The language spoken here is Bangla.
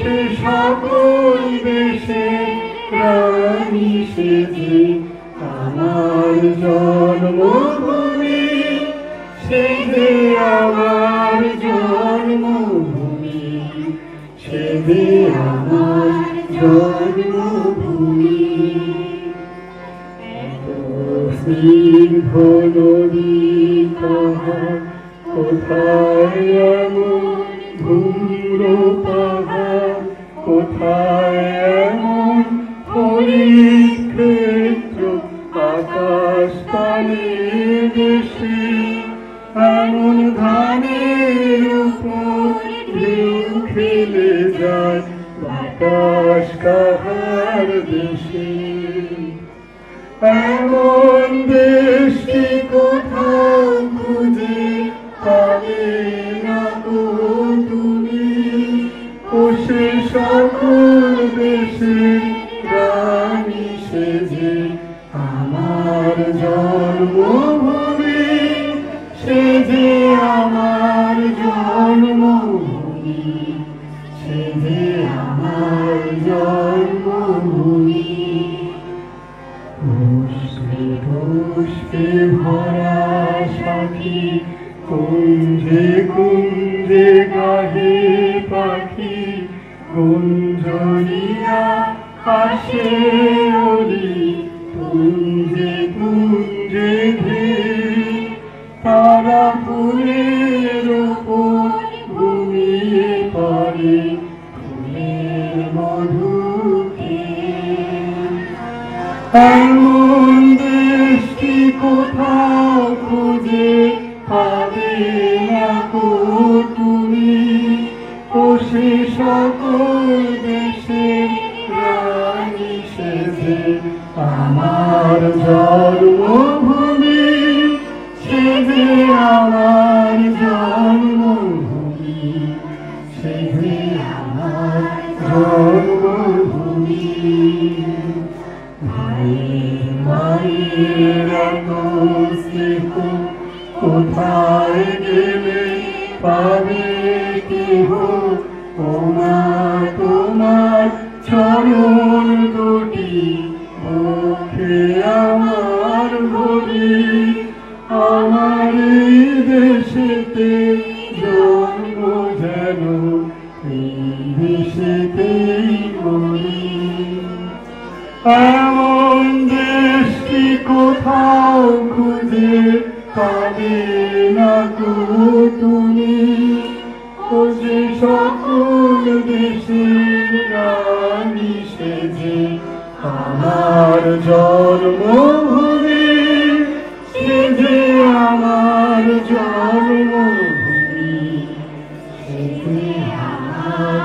সে সকল দেশে রানী সেজে আমার জন্মভূমি, সেজে আমার জন্মভূমি, সেজে আমার জন্মভূমি। এত স্নিগ্ধ নদী পাহাড়, কোথায় এমন ধূম্র পাহাড়, কোথায় এমন হরিৎ ক্ষেত্র, আকাশ পানে দেশে এমন ধানের উপর ঢেউ খেলে যায় বাতাস কাহার দেশে। এমন দেশটি কোথাও খুঁজে পাবে না গো তুমি, ও সে সকল দেশের রানী সেজে আমার জন্মভূমি, সেজে আমার জন্মভূমি, সেজে আমার জন্মভূমি। পুষ্পে পুষ্পে ভরা সাথী, কুঞ্জে কুঞ্জে গাহে পাখি, গুঞ্জরিয়া আসে ওলি কুঞ্জে কুঞ্জে ধেয়ে, তারা ফুলের উপর ঘুমিয়ে পড়ে ফুলের মধু খেয়ে। এমন দেশটি কোথাও খুঁজে পাবে না গো তুমি, ও সে সকল দেশের রানী সেজে আমার জন্মভূমি, সেজে আমার জন্মভূমি, সেজে আমার জন্মভূমি। মায়ের মায়ের এত স্নেহ কোথায় গেলে পাবে কেহ, ও মা তোমার চরণ দুটি মুখে আমার ভরি, আমার এই দেশেতে জন্ম যেন এই দেশেতেই মরি। এমন দেশটি কোথাও খুঁজে পাবে না গো তুমি, ও যে সকল দেশের রানী সেজে আমার জন্মভূমি, সেজে আমার জন্মভূমি, সেজে আমার